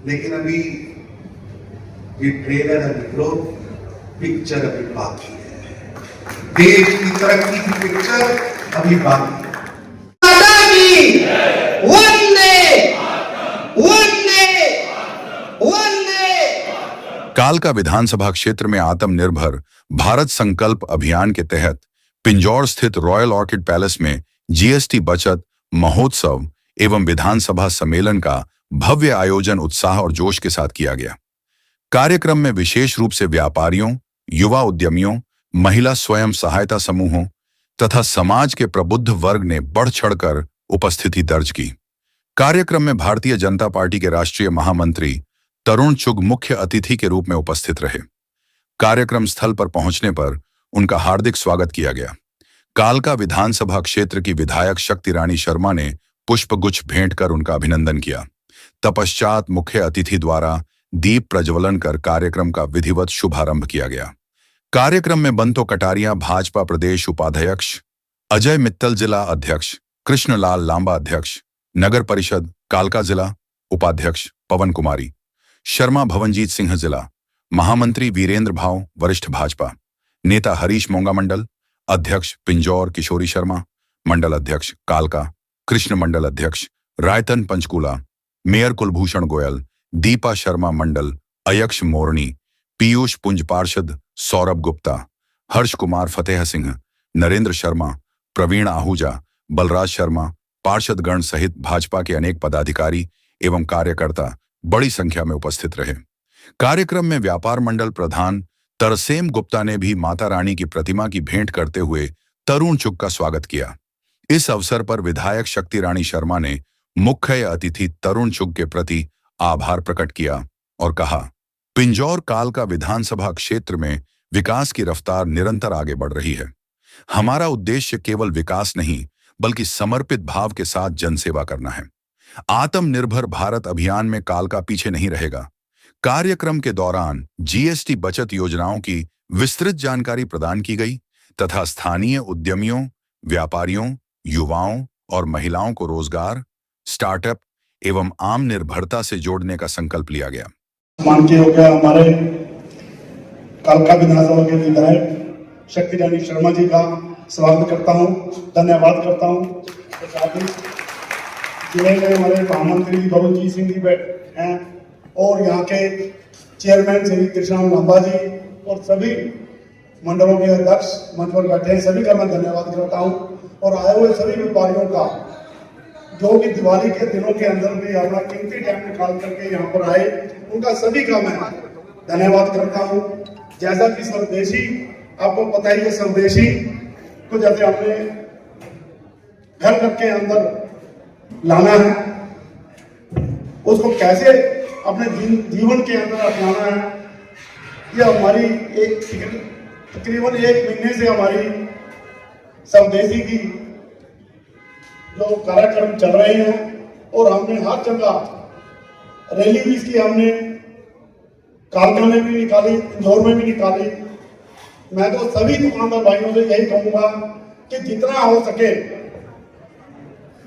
लेकिन अभी ये ट्रेलर अभी ग्रोथ, पिक्चर अभी बाकी है। देश की तरक्की की पिक्चर अभी बाकी है। वंदे वंदे वंदे। कालका विधानसभा क्षेत्र में आत्मनिर्भर भारत संकल्प अभियान के तहत पिंजौर स्थित रॉयल ऑर्किड पैलेस में जीएसटी बचत महोत्सव एवं विधानसभा सम्मेलन का भव्य आयोजन उत्साह और जोश के साथ किया गया। कार्यक्रम में विशेष रूप से व्यापारियों, युवा उद्यमियों, महिला स्वयं सहायता समूहों तथा समाज के प्रबुद्ध वर्ग ने बढ़ चढ़कर उपस्थिति दर्ज की। कार्यक्रम में भारतीय जनता पार्टी के राष्ट्रीय महामंत्री तरुण चुग मुख्य अतिथि के रूप में उपस्थित रहे। कार्यक्रम स्थल पर पहुंचने पर उनका हार्दिक स्वागत किया गया। कालका विधानसभा क्षेत्र की विधायक शक्ति रानी शर्मा ने पुष्पगुच्छ भेंट कर उनका अभिनंदन किया। तत्पश्चात मुख्य अतिथि द्वारा दीप प्रज्वलन कर कार्यक्रम का विधिवत शुभारंभ किया गया। कार्यक्रम में बंतो कटारिया भाजपा प्रदेश उपाध्यक्ष, अजय मित्तल जिला अध्यक्ष, कृष्णलाल लांबा अध्यक्ष, नगर परिषद कालका जिला उपाध्यक्ष पवन कुमारी शर्मा, भवनजीत सिंह जिला महामंत्री, वीरेंद्र भाव वरिष्ठ भाजपा नेता, हरीश मोंगा मंडल अध्यक्ष, पिंजौर किशोरी शर्मा मंडल अध्यक्ष कालका, कृष्ण मंडल अध्यक्ष रायतन पंचकूला, मेयर कुलभूषण गोयल, दीपा शर्मा मंडल अयक्ष मोरनी, पीयूष पुंज पार्षद सौरभ गुप्ता, हर्ष कुमार फतेह सिंह, नरेंद्र शर्मा, प्रवीण आहूजा, बलराज शर्मा, पार्षद गण सहित भाजपा के अनेक पदाधिकारी एवं कार्यकर्ता बड़ी संख्या में उपस्थित रहे। कार्यक्रम में व्यापार मंडल प्रधान तरसेम गुप्ता ने भी माता रानी की प्रतिमा की भेंट करते हुए तरुण चुग का स्वागत किया। इस अवसर पर विधायक शक्ति रानी शर्मा ने मुख्य अतिथि तरुण चुग के प्रति आभार प्रकट किया और कहा, पिंजौर कालका विधानसभा क्षेत्र में विकास की रफ्तार निरंतर आगे बढ़ रही है। हमारा उद्देश्य केवल विकास नहीं बल्कि समर्पित भाव के साथ जनसेवा करना है। आत्मनिर्भर भारत अभियान में कालका पीछे नहीं रहेगा। कार्यक्रम के दौरान जीएसटी बचत योजनाओं की विस्तृत जानकारी प्रदान की गई तथा स्थानीय उद्यमियों, व्यापारियों, युवाओं और महिलाओं को रोजगार, स्टार्टअप एवं आम निर्भरता से जोड़ने का संकल्प लिया गया। माननीय हो गया हमारे कालका विधानसभा के विधायक शक्ति रानी शर्मा जी का स्वागत करता हूं, धन्यवाद करता हूं। साथ ही जिले में हमारे महामंत्री भवनजीत सिंह जी हैं और यहाँ के चेयरमैन श्री कृष्णलाल लांबा जी और सभी मंडलों के अध्यक्ष मंच पर बैठे हैं, सभी का मैं धन्यवाद करता हूं। और आए हुए सभी व्यापारियों का जो कि दिवाली के दिनों के अंदर भी अपना कीमती टाइम निकाल करके यहाँ पर आए, उनका सभी का मैं धन्यवाद करता हूँ। जैसा कि स्वदेशी, आपको पता ही है स्वदेशी को जैसे अपने घर के अंदर लाना है, उसको कैसे अपने जीवन के अंदर अपनाना है, यह हमारी तकरीबन 1 महीने से हमारी स्वदेशी की जो कार्यक्रम चल रहे हैं और हमने हर जगह रैली भी इसकी हमने कालका में भी निकाली, इंदौर में भी निकाली। मैं तो सभी दुकानदार भाइयों से यही कहूंगा कि जितना हो सके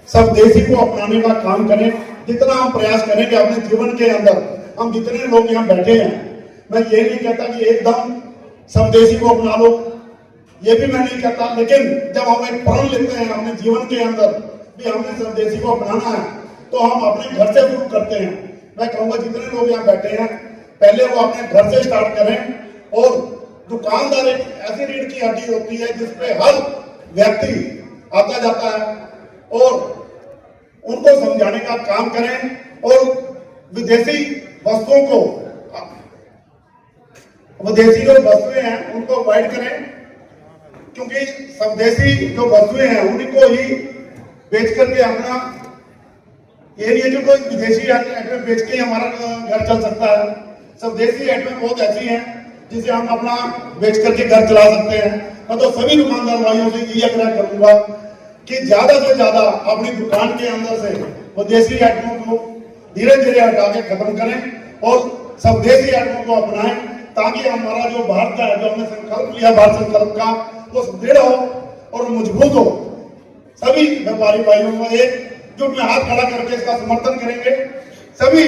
स्वदेशी को अपनाने का काम करें, जितना हम प्रयास करेंगे अपने जीवन के अंदर। हम जितने लोग यहाँ बैठे हैं, मैं ये नहीं कहता कि एकदम स्वदेशी को अपना लो, ये भी मैं नहीं कहता, लेकिन जब हम एक प्रण लेते हैं अपने जीवन के अंदर भी हमने स्वदेशी को अपनाना है, तो हम अपने घर से शुरू करते हैं। मैं कहूँगा जितने लोग यहाँ बैठे हैं, पहले वो अपने घर से स्टार्ट करें। और दुकानदार एक ऐसी रीढ़ की हड्डी होती है जिसपे हर व्यक्ति आता जाता है और उनको समझाने का काम करें और विदेशी वस्तुओं को, विदेशी जो वस्तुएं हैं उनको अवॉइड करें, क्योंकि स्वदेशी जो वस्तुएं हैं उन्हीं को ही बेच करके अपना, ये नहीं है कि कोई विदेशी आइटम बेच के हमारा घर चल सकता है। स्वदेशी आइटम बहुत ऐसी हैं जिसे हम अपना बेच करके घर चला सकते हैं। मैं तो सभी दुकानदार भाइयों से यही आग्रह करूंगा कि ज्यादा से ज्यादा अपनी दुकान के अंदर से विदेशी आइटमों को धीरे धीरे हटा के खत्म करें और स्वदेशी आइटमों को अपनाएं, ताकि हमारा जो भारत का है, जो हमने संकल्प लिया भारत संकल्प का, वो सुदृढ़ हो और मजबूत हो। सभी व्यापारी भाइयों को एकजुट में हाथ खड़ा करके इसका समर्थन करेंगे। सभी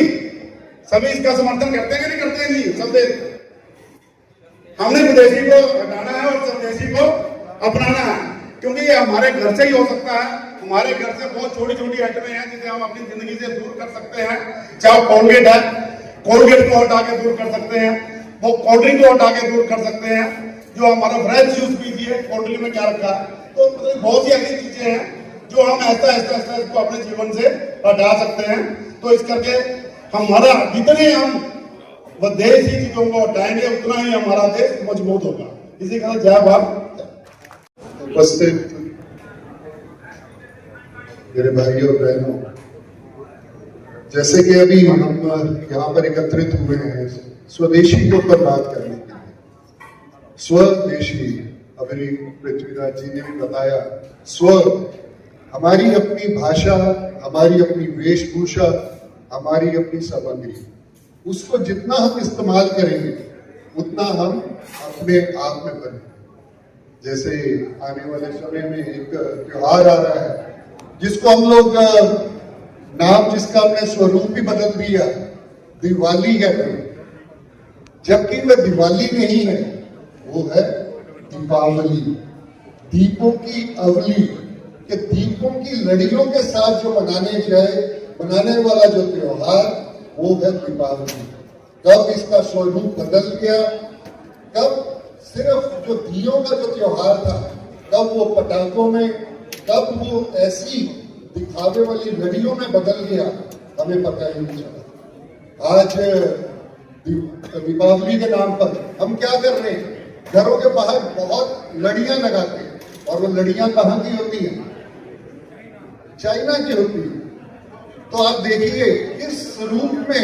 सभी इसका समर्थन करते हैं कि नहीं करते हैं जी? सब देश हमने विदेशी को हटाना है और स्वदेशी को अपनाना है, क्योंकि ये हमारे घर से ही हो सकता है। हमारे घर से बहुत छोटी छोटी आइटमें हैं जिसे हम अपनी जिंदगी से दूर कर सकते हैं। चाहे कोलगेट है, कोलगेट को हटा के दूर कर सकते हैं, वो कोल्ड ड्रिंक को हटा के दूर कर सकते हैं, जो हमारा फ्रेश जूस पीजिए, कोल्ड ड्रिंक में क्या रखा है। तो मतलब बहुत सी ऐसी चीजें हैं जो हम ऐसा इसको अपने जीवन से हटा सकते हैं। तो इस करके हमारा जितने हम विदेशी चीजों को हटाएंगे उतना ही हमारा देश मजबूत होगा। इसी कारण जय भारत। उपस्थित मेरे भाइयों और बहनों, जैसे कि अभी हम यहाँ पर एकत्रित हुए हैं स्वदेशी के ऊपर बात करने के लिए। स्वदेशी, अभी पृथ्वीराज जी ने भी बताया, स्व हमारी अपनी भाषा, हमारी अपनी वेशभूषा, हमारी अपनी सामग्री, उसको जितना हम इस्तेमाल करेंगे उतना हम अपने आप में बने। जैसे आने वाले समय में एक त्योहार आ रहा है जिसको हम लोग नाम जिसका हमने स्वरूप भी बदल दिया, दिवाली कहते हैं, जबकि वह दिवाली नहीं है, वो है दीपावली, दीपों की अवली, कि दीपों की लड़ियों के साथ जो मनाने वाला जो त्योहार वो है दीपावली। कब इसका स्वरूप बदल गया, कब सिर्फ जो दियों का जो त्योहार था, कब वो पटाखों में, कब वो ऐसी दिखावे वाली लड़ियों में बदल गया, हमें पता ही नहीं चला। आज दीपावली के नाम पर हम क्या कर रहे हैं, घरों के बाहर बहुत लड़ियां लगाते हैं, और वो लड़ियां कहाँ की होती हैं? चाइना की होती है। तो आप देखिए किस रूप में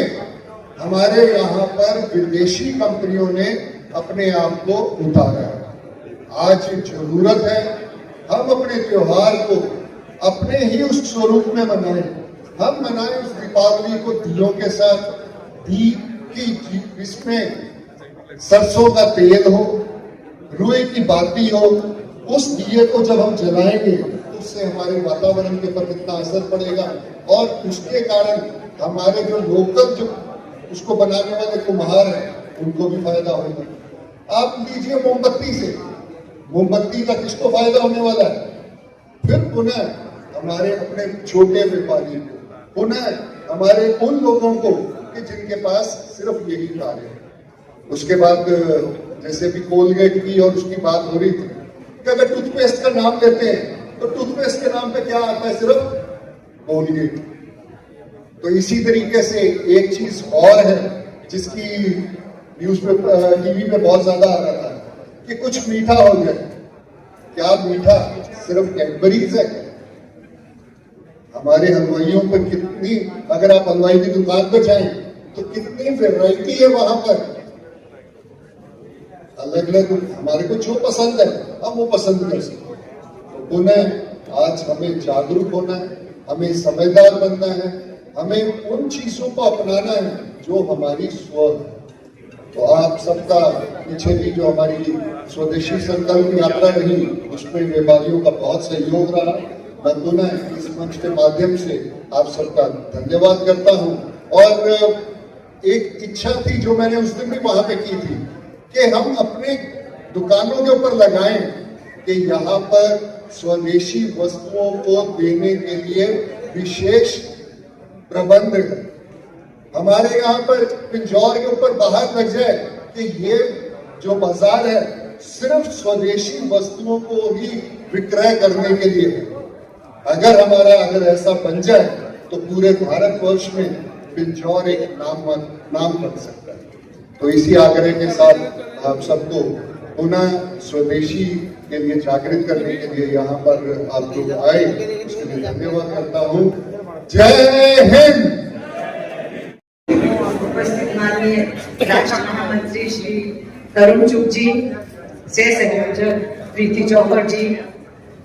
हमारे यहाँ पर विदेशी कंपनियों ने अपने आप को उतारा है। आज जरूरत है हम अपने त्योहार को अपने ही उस स्वरूप में मनाएं। हम मनाएं उस दीपावली को दियों के साथ, इसमें सरसों का तेल हो, रुई की बाती हो। उस दिए को जब हम जलाएंगे उससे हमारे वातावरण के ऊपर कितना असर पड़ेगा, और उसके कारण हमारे जो लोकल जो उसको बनाने वाले कुम्हार हैं उनको भी फायदा होगा। आप लीजिए मोमबत्ती से, मोमबत्ती का किसको फायदा होने वाला है? फिर पुनः हमारे अपने छोटे व्यापारी को, पुनः हमारे उन लोगों को कि जिनके पास सिर्फ यही कार्य है। उसके बाद जैसे भी कोलगेट की और उसकी बात हो रही थी कि अगर टूथपेस्ट का नाम लेते हैं तो टूथपेस्ट के नाम पे क्या आता है? सिर्फ कोलगेट। तो इसी तरीके से एक चीज और है जिसकी न्यूज पे, टीवी पे बहुत ज्यादा आ रहा था कि कुछ मीठा हो जाए। क्या मीठा सिर्फ कैडबरीज है? हमारे हलवाइयों पर कितनी, अगर आप हलवाई की दुकान पर जाएं तो कितनी वैरायटी है वहां पर, अलग अलग हमारे को जो पसंद है हम वो पसंद कर सकते हैं। तो पुनः आज हमें जागरूक होना है, हमें समझदार बनना है, हमें उन चीजों को अपनाना है जो हमारी स्व है। तो आप सबका पीछे भी जो हमारी स्वदेशी संकल्प यात्रा रही उसमें व्यापारियों का बहुत सहयोग रहा। मैं पुनः इस मंच के माध्यम से आप सबका धन्यवाद करता हूं। और एक इच्छा थी जो मैंने उस दिन भी वहां पे की थी कि हम अपने दुकानों के ऊपर लगाएं कि यहाँ पर स्वदेशी वस्तुओं को देने के लिए विशेष प्रबंध है। हमारे यहाँ पर पिंजौर के ऊपर बाहर लग जाए कि ये जो बाजार है सिर्फ स्वदेशी वस्तुओं को ही विक्रय करने के लिए है। अगर ऐसा बन जाए तो पूरे भारतवर्ष में पिंजौर एक नाम बन सकता है। तो इसी आग्रह के साथ आप सबको पुनः स्वदेशी के लिए जागृत करने के लिए यहाँ पर आप लोग आए, उसके लिए धन्यवाद करता हूँ। जय हिंद। उपस्थित माननीय राष्ट्र महामंत्री श्री तरुण चुग जी, सह संयोजक प्रीति चौपर जी,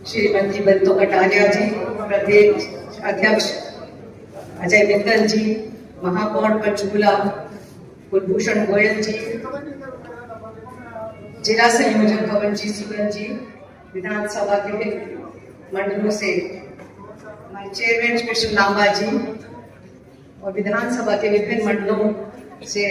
श्रीमती बंतु कटारिया जी, प्रदेश अध्यक्ष अजय मित्तल जी, महापौर पंचकुला कुलभूषण गोयल जी, जिला संयोजक भवन जी सीकन जी, विधानसभा के मंडलों से हमारे चेयरमैन कृष्ण लांबा जी और विधानसभा के विभिन्न मंडलों से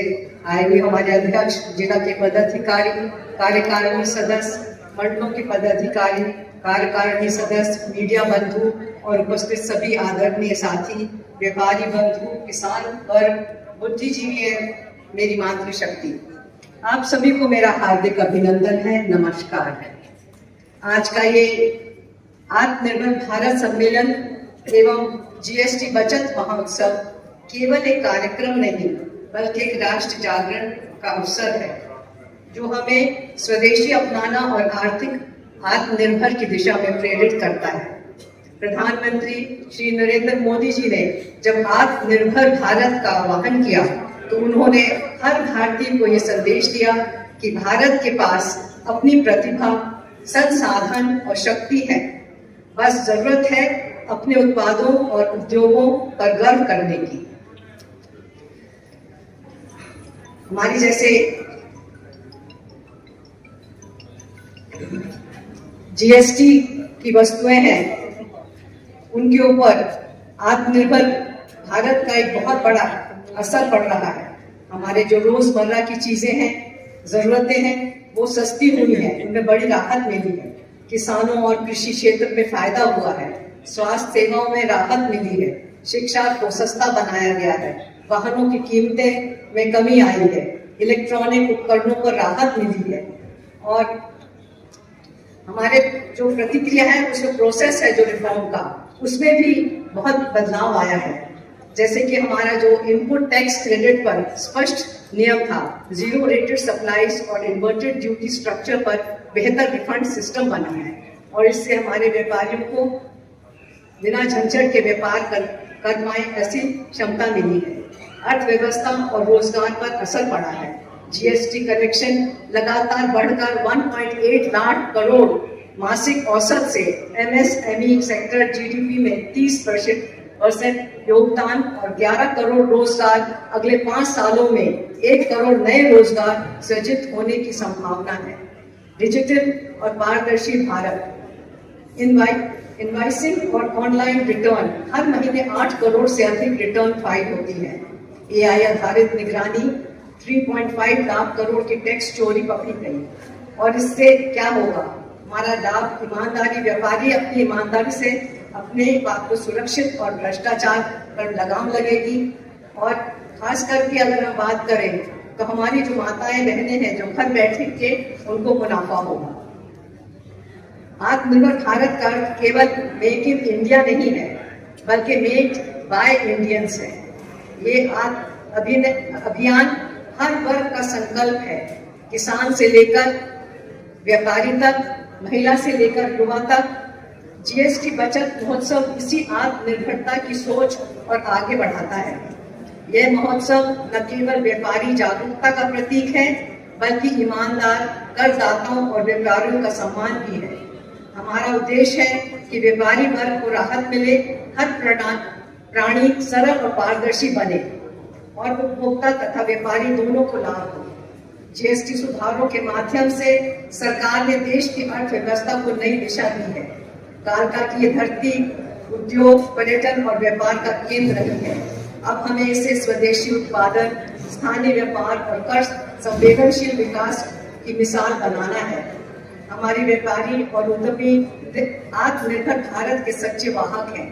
आए हुए हमारे अध्यक्ष, जिला के पदाधिकारी, कार्यकारिणी सदस्य, मंडलों के पदाधिकारी, कार्यकारिणी सदस्य, मीडिया बंधु और उपस्थित सभी आदरणीय साथी, व्यापारी बंधु, किसान वर्ग, बुद्धिजीवी है मेरी मातृशक्ति, आप सभी को मेरा हार्दिक अभिनंदन है, नमस्कार है। आज का ये आत्मनिर्भर भारत सम्मेलन एवं जीएसटी बचत महोत्सव केवल एक कार्यक्रम नहीं बल्कि एक राष्ट्र जागरण का अवसर है, जो हमें स्वदेशी अपनाना और आर्थिक आत्मनिर्भर की दिशा में प्रेरित करता है। प्रधानमंत्री श्री नरेंद्र मोदी जी ने जब आत्मनिर्भर भारत का आह्वान किया तो उन्होंने हर भारतीय को ये संदेश दिया कि भारत के पास अपनी प्रतिभा, संसाधन और शक्ति है, बस जरूरत है अपने उत्पादों और उद्योगों पर गर्व करने की। हमारी जैसे जीएसटी की वस्तुएं हैं, उनके ऊपर आत्मनिर्भर भारत का एक बहुत बड़ा असर पड़ रहा है। हमारे जो रोजमर्रा की चीजें हैं, जरूरतें हैं, वो सस्ती हुई है, उनमें बड़ी राहत मिली है। किसानों और कृषि क्षेत्र में फायदा हुआ है, स्वास्थ्य सेवाओं में राहत मिली है, शिक्षा को सस्ता बनाया गया है, वाहनों की कीमतें में कमी आई है, इलेक्ट्रॉनिक उपकरणों पर राहत मिली है और हमारे जो प्रतिक्रिया है, उसमें प्रोसेस है जो रिफॉर्म का, उसमें भी बहुत बदलाव आया है। जैसे कि हमारा जो इनपुट टैक्स क्रेडिट पर स्पष्ट नियम था, जीरो रेटेड सप्लाईज और इन्वर्टेड ड्यूटी स्ट्रक्चर पर बेहतर रिफंड सिस्टम बना है और इससे हमारे व्यापारियों को बिना झंझट के व्यापार कर पाए ऐसी क्षमता मिली है। अर्थव्यवस्था और रोजगार पर असर पड़ा है। जीएसटी कलेक्शन लगातार बढ़कर 1.8 लाख करोड़ मासिक औसत से एमएसएमई सेक्टर जीडीपी में 30% योगदान और 11 करोड़ रोजगार अगले 5 सालों में 1 करोड़ नए रोजगार सृजित होने की संभावना है। डिजिटल और पारदर्शी भारत, इनवाइसिंग और ऑनलाइन रिटर्न, हर महीने 8 करोड़ से अधिक रिटर्न फाइल होती है। एआई आधारित निगरानी, 3.5 लाख करोड़ की टैक्स चोरी पकड़ी गई और इससे क्या होगा? हमारा लाभ ईमानदारी, व्यापारी अपनी ईमानदारी से अपने आप को सुरक्षित और भ्रष्टाचार पर लगाम लगेगी। और खास करके अगर हम बात करें तो हमारी जो माताएं बहनें हैं जो घर बैठे के, उनको मुनाफा होगा। आत्मनिर्भर भारत का केवल मेक इन इंडिया नहीं है बल्कि मेड बाय इंडियंस है। ये अभियान हर वर्ग का संकल्प है, किसान से लेकर व्यापारी तक, महिला से लेकर युवा तक। जीएसटी बचत महोत्सव इसी आत्मनिर्भरता की सोच और आगे बढ़ाता है। यह महोत्सव न केवल व्यापारी जागरूकता का प्रतीक है बल्कि ईमानदार करदाताओं और व्यापारियों का सम्मान भी है। हमारा उद्देश्य है कि व्यापारी वर्ग को राहत मिले, हर प्राणी सरल और पारदर्शी बने और उपभोक्ता तथा व्यापारी दोनों को लाभ हो। जीएसटी सुधारों के माध्यम से सरकार ने देश की अर्थव्यवस्था को नई दिशा दी है। कालका की ये धरती उद्योग, पर्यटन और व्यापार का केंद्र रही है। अब हमें इसे स्वदेशी उत्पादन, स्थानीय व्यापार और कर संवेदनशील विकास की मिसाल बनाना है। हमारे व्यापारी और उद्यमी आत्मनिर्भर भारत के सच्चे वाहक हैं,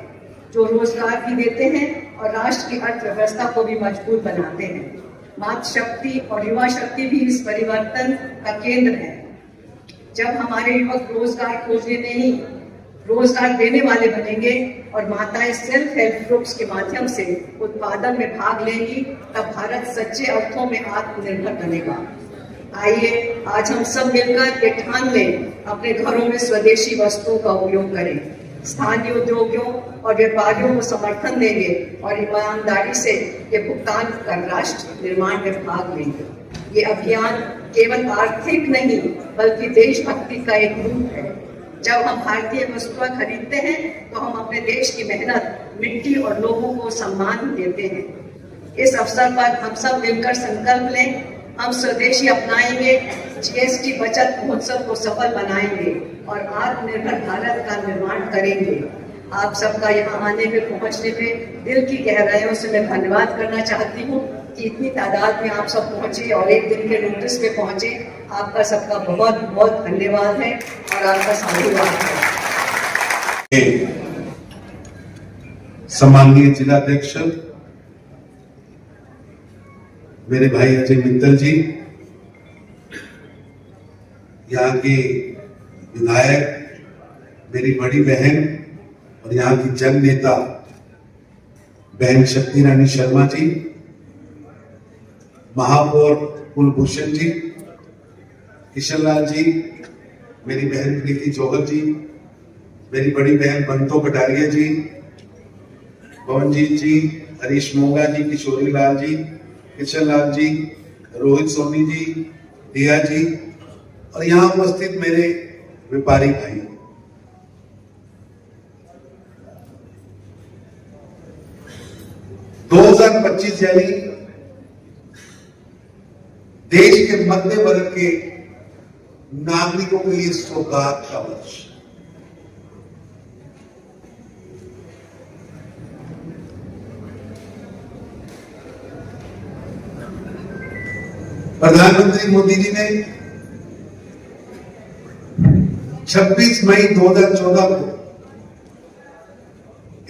जो रोजगार भी देते हैं और राष्ट्र की अर्थव्यवस्था को भी मजबूत बनाते हैं। मातृशक्ति और युवा शक्ति भी इस परिवर्तन का केंद्र है। जब हमारे युवक रोजगार खोजने नहीं, रोजगार देने वाले बनेंगे और माताएं सेल्फ हेल्प ग्रुप्स के माध्यम से उत्पादन में भाग लेंगी, तब भारत सच्चे अर्थों में आत्मनिर्भर बनेगा। आइए आज हम सब मिलकर एक ठान लें, अपने घरों में स्वदेशी वस्तुओं का उपयोग करें, स्थानीय उद्योगों और व्यापारियों को समर्थन देंगे और ईमानदारी से ये भुगतान कर राष्ट्र निर्माण में भाग लेंगे। ये अभियान केवल आर्थिक नहीं बल्कि देशभक्ति का एक रूप है। जब हम भारतीय वस्तुएं खरीदते हैं तो हम अपने देश की मेहनत, मिट्टी और लोगों को सम्मान देते हैं। इस अवसर पर हम सब मिलकर संकल्प लें, हम स्वदेशी अपनाएंगे, जीएसटी बचत महोत्सव को सफल बनाएंगे और आत्मनिर्भर भारत का निर्माण करेंगे। आप सबका यहाँ आने पे, पहुँचने पे दिल की गहराइयों से मैं धन्यवाद करना चाहती हूँ। कि इतनी तादाद में आप सब पहुंचे और एक दिन के नोटिस पे पहुंचे। आपका सबका बहुत बहुत धन्यवाद है और आपका साधुवाद है। सम्माननीय जिलाध्यक्ष मेरे भाई अजय मित्तल जी, यहाँ के विधायक मेरी बड़ी बहन और यहाँ की जन नेता बहन शक्ति रानी शर्मा जी, महापौर कुलभूषण जी, किशन लाल जी, मेरी बहन प्रीति जौहर जी, मेरी बड़ी बहन बंतो कटारिया जी, पवनजीत जी, हरीश मोंगा जी, किशोरी लाल जी, किशन लाल जी, रोहित सोनी जी, दिया जी और यहाँ उपस्थित मेरे व्यापारी भाई। दो 2025 यानी देश के मध्य वर्ग के नागरिकों के लिए सौगात का वर्ष। प्रधानमंत्री मोदी जी ने 26 मई 2014 को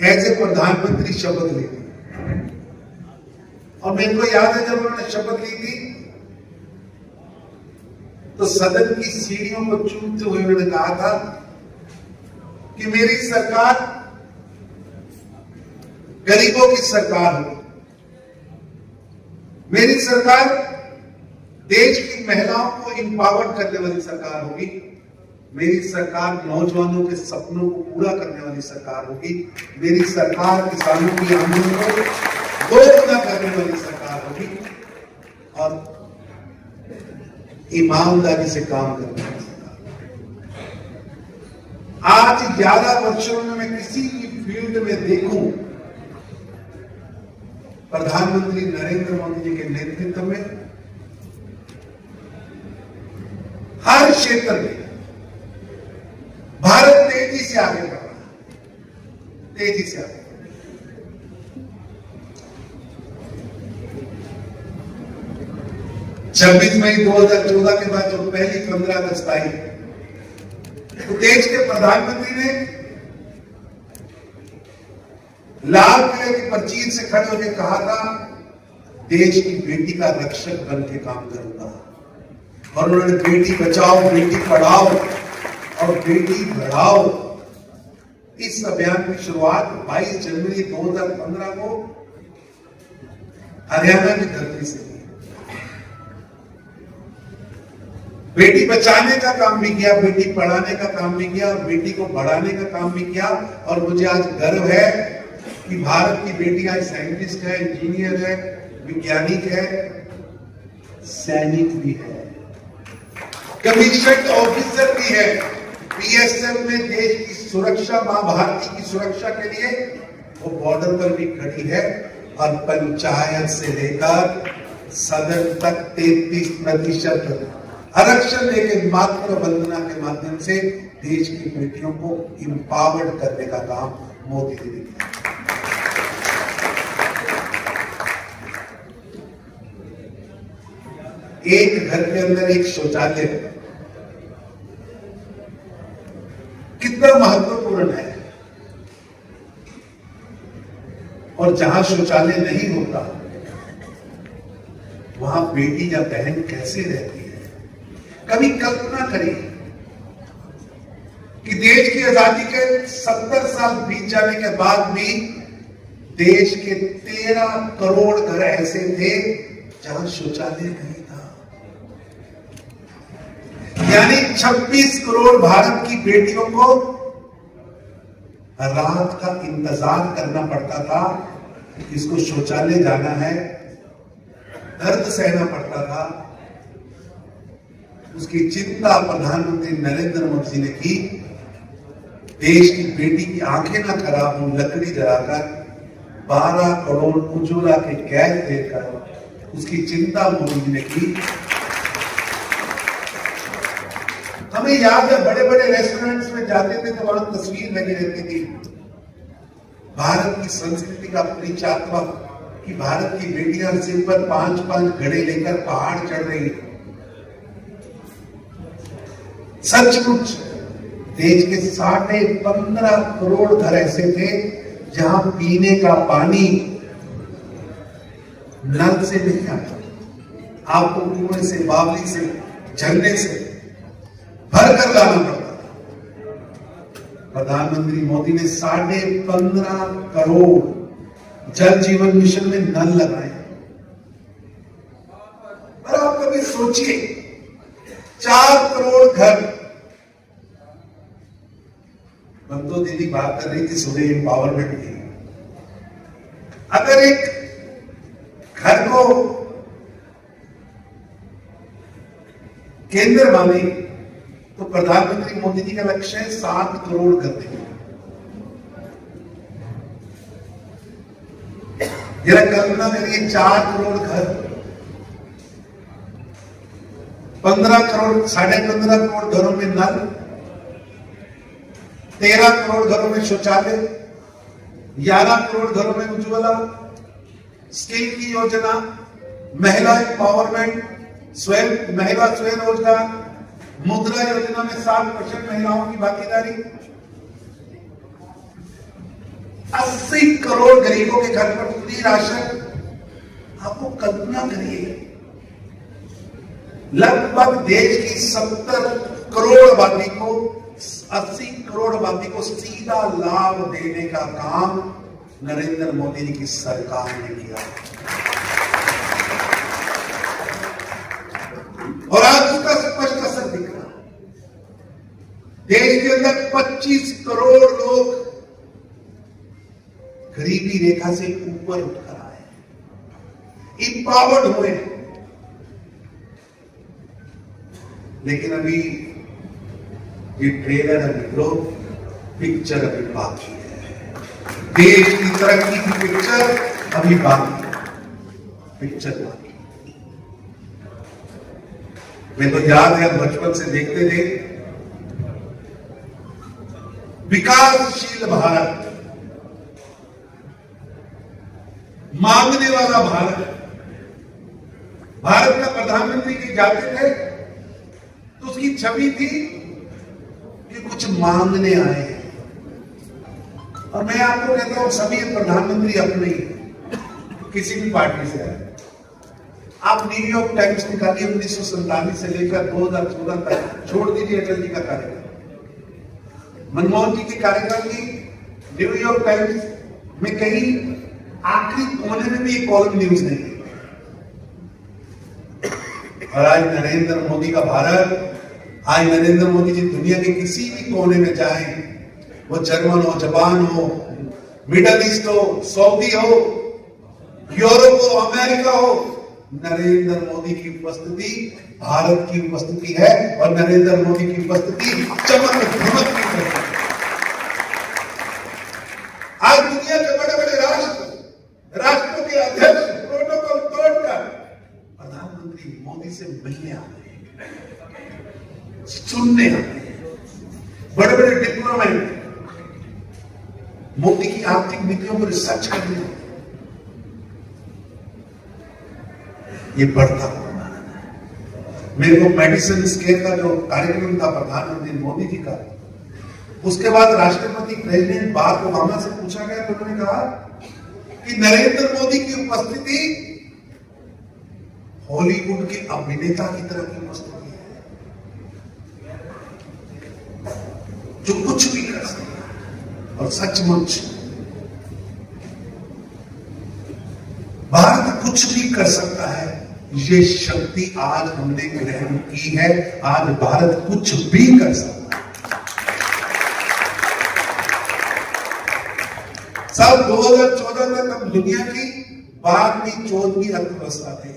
ऐसे प्रधानमंत्री शपथ ली थी और मेरे को याद है जब उन्होंने शपथ ली थी तो सदन की सीढ़ियों को चूमते हुए उन्होंने कहा था कि मेरी सरकार गरीबों की सरकार होगी, मेरी सरकार देश की महिलाओं को इंपावर करने वाली सरकार होगी, मेरी सरकार नौजवानों के सपनों को पूरा करने वाली सरकार होगी, मेरी सरकार किसानों की आमदनी को दोगुना करने वाली सरकार होगी और ईमानदारी से काम करने वाली सरकार। आज 11 वर्षों में मैं किसी भी फील्ड में देखूं प्रधानमंत्री नरेंद्र मोदी जी के नेतृत्व में हर क्षेत्र में भारत तेजी से आगे बढ़ रहा है, तेजी से आगे। 26 मई 2014 के बाद जो पहली 15 अगस्त आई तो देश के प्रधानमंत्री ने लाल किले की परचीन से खड़े होकर कहा था देश की बेटी का रक्षक बन के काम करूंगा और उन्होंने बेटी बचाओ बेटी पढ़ाओ और बेटी बढ़ाओ इस अभियान की शुरुआत 22 जनवरी 2015 को हरियाणा की धरती से की। बेटी बचाने का काम भी किया, बेटी पढ़ाने का काम भी किया और बेटी को बढ़ाने का काम भी किया और मुझे आज गर्व है कि भारत की बेटी आज साइंटिस्ट है, इंजीनियर है, वैज्ञानिक है, सैनिक भी है, कमीशन ऑफिसर भी है, बीएसएफ में देश की सुरक्षा, मां भारती की सुरक्षा के लिए वो बॉर्डर पर भी खड़ी है और पंचायत से लेकर सदन तक 33% आरक्षण लेके मातृ वंदना के माध्यम से देश की बेटियों को इंपावर्ड करने का काम मोदी जी ने किया। एक घर के अंदर एक शौचालय कितना महत्वपूर्ण है और जहां शौचालय नहीं होता वहां बेटी या बहन कैसे रहती है। कभी कल्पना करिए कि देश की आजादी के 70 साल बीत जाने के बाद भी देश के 13 करोड़ घर ऐसे थे जहां शौचालय नहीं था, यानी 26 करोड़ भारत की बेटियों को रात का इंतजार करना पड़ता था, किसको शौचालय जाना है, दर्द सहना पड़ता था। उसकी चिंता प्रधानमंत्री नरेंद्र मोदी जी ने की। देश की बेटी की आंखें ना खराब हो, लकड़ी जलाकर 12 करोड़ उज्ज्वला के गैस देकर उसकी चिंता मोदी जी ने की। हमें याद है बड़े बड़े रेस्टोरेंट्स में जाते थे तो वहां तस्वीर लगी रहती थी भारत की संस्कृति का परिचात्मक कि भारत की बेटियां सिर पर 5-5 घड़े लेकर पहाड़ चढ़ रही हैं। सचमुच देश के 15.5 करोड़ घर ऐसे थे जहां पीने का पानी नल से नहीं आता, आपको कुएं से, बावली से, झरने से भर कर लाना पड़ता था। प्रधानमंत्री मोदी ने 15.5 करोड़ जल जीवन मिशन में नल लगाए। पर आप कभी सोचिए, 4 करोड़ घर, बंदो दीदी बात कर रही थी सूर्य एम्पावरमेंट की, अगर एक घर को केंद्र माने तो प्रधानमंत्री मोदी जी का लक्ष्य है 7 करोड़ घर देने। जरा कल्पना करिए, 4 करोड़ घर, 15 करोड़, 15.5 करोड़ घरों में नल, 13 करोड़ घरों में शौचालय, 11 करोड़ घरों में उज्ज्वला, स्किल की योजना, महिला एम्पावरमेंट, महिला स्वयं रोजगार, मुद्रा योजना में 7% महिलाओं की भागीदारी, 80 करोड़ गरीबों के घर पर फ्री राशन। आपको कल्पना करिए, लगभग देश की 70 करोड़ आबादी को, 80 करोड़ आबादी को सीधा लाभ देने का काम नरेंद्र मोदी जी की सरकार ने किया और आज उसका स्पष्ट असर दिख रहा है। देश के अंदर 25 करोड़ लोग गरीबी रेखा से ऊपर उठकर आए, इंपावर्ड हुए। लेकिन अभी ये ट्रेलर अभी लो, पिक्चर अभी बाकी है। देश की तरक्की की पिक्चर अभी बाकी है, पिक्चर बाकी। मैं तो याद है, बचपन से देखते थे विकासशील भारत, मांगने वाला भारत। भारत का प्रधानमंत्री के जाते थे तो उसकी छवि थी कि कुछ मांगने आए हैं। और मैं आपको कहता हूं, सभी प्रधानमंत्री अपने किसी भी पार्टी से आए। आप न्यूयॉर्क टाइम्स निकालिए, 1947 से लेकर 2014 तक, छोड़ दीजिए अटल जी का कार्यकाल, मनमोहन जी के कार्यकाल की न्यूयॉर्क टाइम्स में कहीं आखिरी कोने में भी एक कॉलम न्यूज नहीं है। और आज नरेंद्र मोदी का भारत, आज नरेंद्र मोदी जी दुनिया के किसी भी कोने में जाएं, वो जर्मन हो, जापान हो, मिडल ईस्ट हो, सऊदी हो, यूरोप हो, अमेरिका हो, नरेंद्र मोदी की उपस्थिति भारत की उपस्थिति है। और नरेंद्र मोदी की उपस्थिति चमक धमक की उपस्थिति। आज दुनिया के बड़े बड़े राष्ट्रों के अध्यक्ष प्रोटोकॉल तोड़कर प्रधानमंत्री मोदी से मिलने आते हैं, सुनने आते हैं। बड़े बड़े डिप्लोमेट मोदी की आर्थिक नीतियों पर रिसर्च करने आते हैं। ये बढ़ता हुआ है। मेरे को मेडिसिन स्केल का जो कार्यक्रम था प्रधानमंत्री मोदी जी का, उसके बाद राष्ट्रपति प्रेसिडेंट बाराक ओबामा से पूछा गया तो उन्होंने कहा कि नरेंद्र मोदी की उपस्थिति हॉलीवुड के अभिनेता की तरह की उपस्थिति है, जो कुछ भी कर सकता है। और सचमुच भारत कुछ भी कर सकता है, ये शक्ति आज हमने ग्रहण की है। आज भारत कुछ भी कर सकता है। साल 2014 तक हम दुनिया की 12वीं 14वीं अर्थव्यवस्था थे।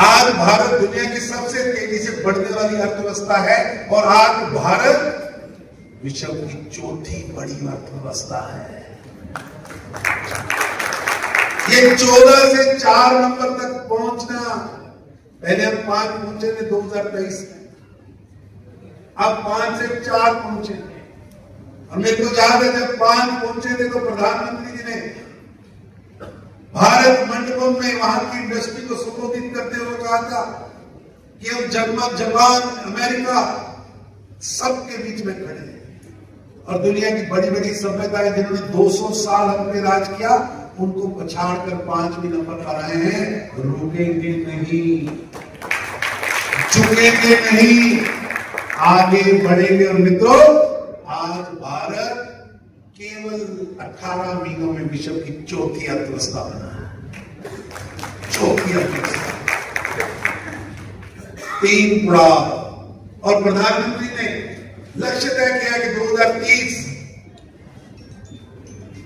आज भारत दुनिया की सबसे तेजी से बढ़ने वाली अर्थव्यवस्था है और आज भारत विश्व की चौथी बड़ी अर्थव्यवस्था है। ये 14 से 4 नंबर तक पहुंचना, पहले हम 5 पहुंचे थे 2023 में, अब 5 से 4 पहुंचे। और मेरे को याद है जब 5 पहुंचे थे तो प्रधानमंत्री जी ने भारत मंडपम में वहां की इंडस्ट्री को संबोधित करते हुए कहा था कि हम जर्मन, जापान, अमेरिका सबके बीच में खड़े हैं और दुनिया की बड़ी बड़ी सभ्यताएं जिन्होंने 200 साल हम पे राज किया उनको पछाड़ कर 5वें नंबर पर आए हैं। रुकेंगे नहीं, झुकेंगे नहीं, आगे बढ़ेंगे। और मित्रों, आज भारत केवल 18 महीनों में विश्व की चौथी अर्थव्यवस्था बना है। चौथी अर्थव्यवस्था, 3 पड़ाव। और प्रधानमंत्री ने लक्ष्य तय किया कि 2030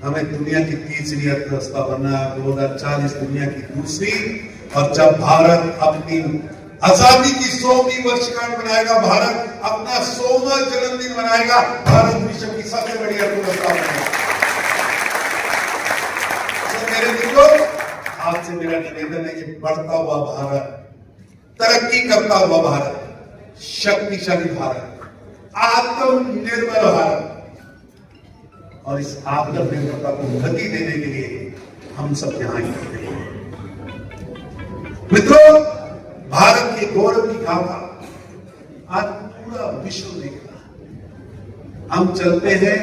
हमें दुनिया की तीसरी अर्थव्यवस्था बनना है, 2040 दुनिया की दूसरी। और जब भारत अपनी आजादी की 100वीं वर्षगांठ मनाएगा, भारत अपना 100वां जन्मदिन मनाएगा, भारत विश्व की सबसे बड़ी अर्थव्यवस्था बनेगा। तो मेरे मित्रों, आपसे मेरा निवेदन है कि बढ़ता हुआ भारत, तरक्की करता हुआ भारत, शक्तिशाली भारत, आत्मनिर्भर भारत, और इस आत्मनिर्भरता को गति देने के लिए हम सब यहां इकट्ठे हैं। मित्रों, भारत के गौरव की गाथा आज पूरा विश्व देख रहा है। हम चलते हैं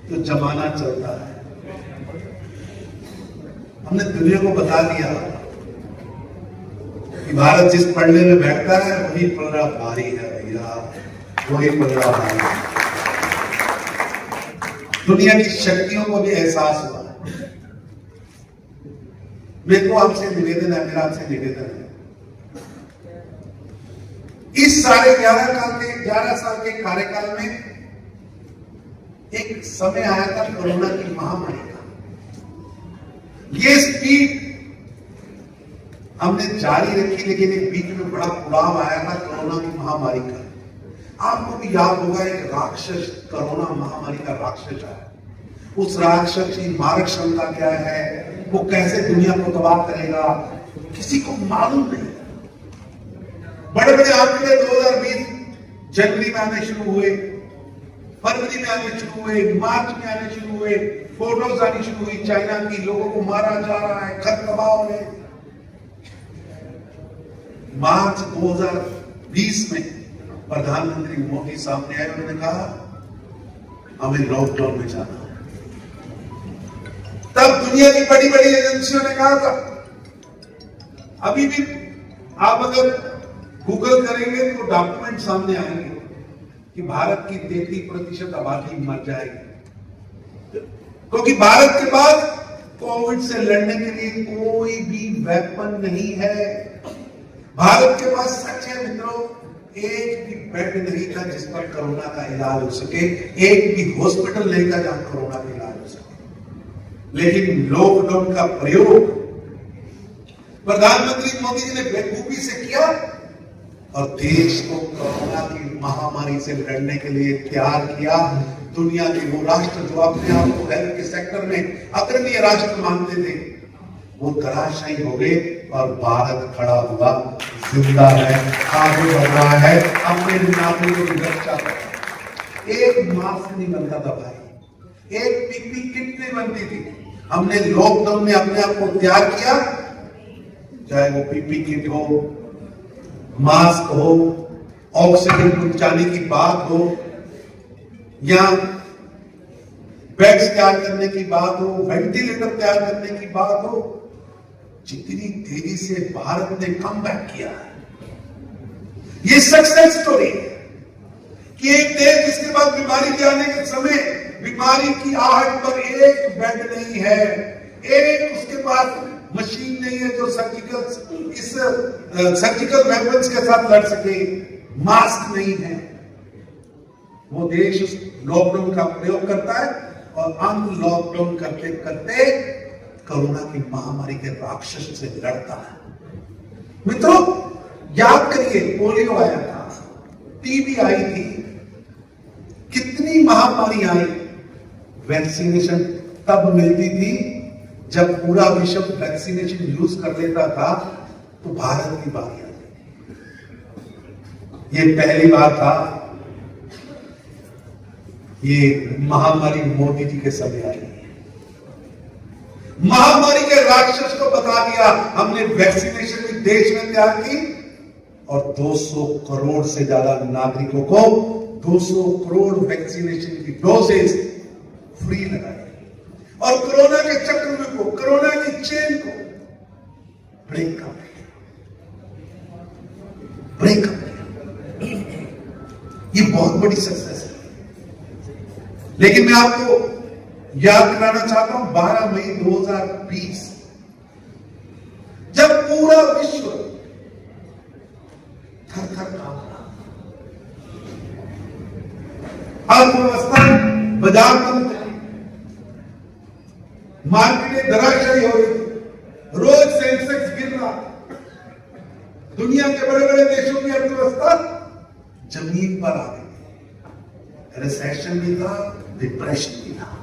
तो जमाना चलता है। हमने दुनिया को बता दिया कि भारत जिस पलड़े में बैठता है वही पलड़ा भारी है भैया, वही पलड़ा भारी है। दुनिया की शक्तियों को भी एहसास हुआ। मेरे को आपसे निवेदन है, मेरा आपसे निवेदन है, इस सारे 11 साल के कार्यकाल में एक समय आया था कोरोना की महामारी का। ये स्पीड हमने जारी रखी, लेकिन एक बीच में बड़ा पुलाव आया था कोरोना की महामारी का। आपको भी याद होगा, एक राक्षस कोरोना महामारी का राक्षस आया। उस राक्षस की मारक क्षमता क्या है, वो कैसे दुनिया को तबाह करेगा, किसी को मालूम नहीं। बड़े बड़े आंकड़े 2020 जनवरी में आने शुरू हुए, फरवरी में आने शुरू हुए, मार्च में आने शुरू हुए, फोटोज आनी शुरू हुई चाइना की, लोगों को मारा जा रहा है, घर तबाह हो रहे। मार्च 2020 में प्रधानमंत्री मोदी सामने आए, उन्होंने कहा हमें लॉकडाउन में जाना है। तब दुनिया की बड़ी बड़ी एजेंसियों ने कहा था, अभी भी आप अगर गूगल करेंगे तो डॉक्यूमेंट सामने आएंगे कि भारत की 33% आबादी मर जाएगी, क्योंकि भारत के पास कोविड से लड़ने के लिए कोई भी वेपन नहीं है। भारत के पास, सच है मित्रों, एक भी बेड नहीं था जिस पर कोरोना का इलाज हो सके, एक भी हॉस्पिटल नहीं था जहां कोरोना का इलाज हो सके। लेकिन लॉकडाउन का प्रयोग प्रधानमंत्री मोदी जी ने बेखूबी से किया और देश को कोरोना की महामारी से लड़ने के लिए तैयार किया। दुनिया के वो राष्ट्र जो अपने आप को हेल्थ के सेक्टर में अग्रणी राष्ट्र मानते थे, वो धराशायी हो गए और भारत खड़ा हुआ, जिंदा है, आगे बढ़ रहा है, अपने नागरिकों की रक्षा कर रहा है। एक मास्क नहीं बनता था भाई, एक पीपी किट नहीं बनती थी। हमने लॉकडाउन में अपने आप को तैयार किया, चाहे वो पीपी किट हो, मास्क हो, ऑक्सीजन पहुंचाने की बात हो, या बेड्स तैयार करने की बात हो, वेंटिलेटर तैयार करने की बात हो। जितनी तेजी से भारत ने कमबैक किया है, ये सक्सेस स्टोरी है कि एक देश जिसके पास बीमारी के आने के समय बीमारी की आहट पर एक बेड नहीं है, एक उसके पास मशीन नहीं है जो सर्जिकल वेपन्स के साथ लड़ सके, मास्क नहीं है, वो देश उस लॉकडाउन का प्रयोग करता है और अनलॉकडाउन करते करते कोरोना की महामारी के राक्षस से लड़ता है। मित्रों, याद करिए, पोलियो आया था, टीबी आई थी, कितनी महामारी आई। वैक्सीनेशन तब मिलती थी जब पूरा विश्व वैक्सीनेशन यूज कर लेता था, तो भारत की बारी आई। ये पहली बार था, ये महामारी मोदी जी के समय आई। महामारी के राक्षस को बता दिया। हमने वैक्सीनेशन भी देश में तैयार की और 200 करोड़ से ज्यादा नागरिकों को 200 करोड़ वैक्सीनेशन की डोजेज फ्री लगाई और कोरोना के चक्र को, कोरोना की चेन को ब्रेक कर दिया। ये बहुत बड़ी सक्सेस है। लेकिन मैं आपको याद कराना चाहता हूं 12 मई 2020 जब पूरा विश्व थर-थर कांप रहा, अर्थव्यवस्था बाजार बंद थी, मार्केटें धराशायी हो रही थी, रोज सेंसेक्स गिर रहा, दुनिया के बड़े बड़े देशों की अर्थव्यवस्था जमीन पर आ गई, रिसेशन भी था, डिप्रेशन भी था।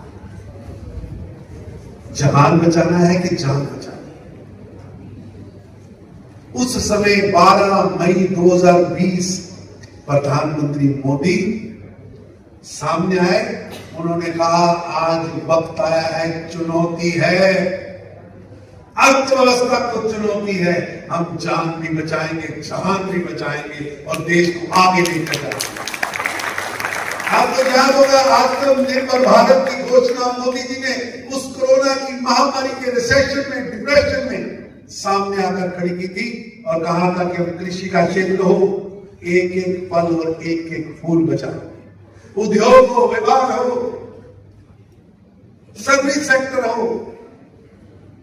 जान बचाना है कि जान बचाना। उस समय 12 मई 2020 प्रधानमंत्री मोदी सामने आए, उन्होंने कहा आज वक्त आया है, चुनौती है, अर्थव्यवस्था को चुनौती है, हम जान भी बचाएंगे, जहान भी बचाएंगे और देश को आगे लेकर जाएंगे। आपको याद होगा आत्मनिर्भर भारत की घोषणा मोदी जी ने उस कोरोना की महामारी के रिसेशन में, डिप्रेशन में सामने आकर खड़ी की थी और कहा था कि हम कृषि का क्षेत्र हो, एक एक फल और एक एक फूल बचाओ, उद्योग हो, विभाग हो, सर्विस सेक्टर हो,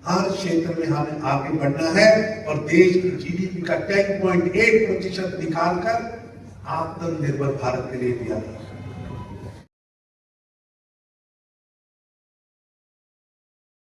हर क्षेत्र में हमें आगे बढ़ना है और देश की जीडीपी का 10.8% निकालकर आत्मनिर्भर भारत के लिए दिया।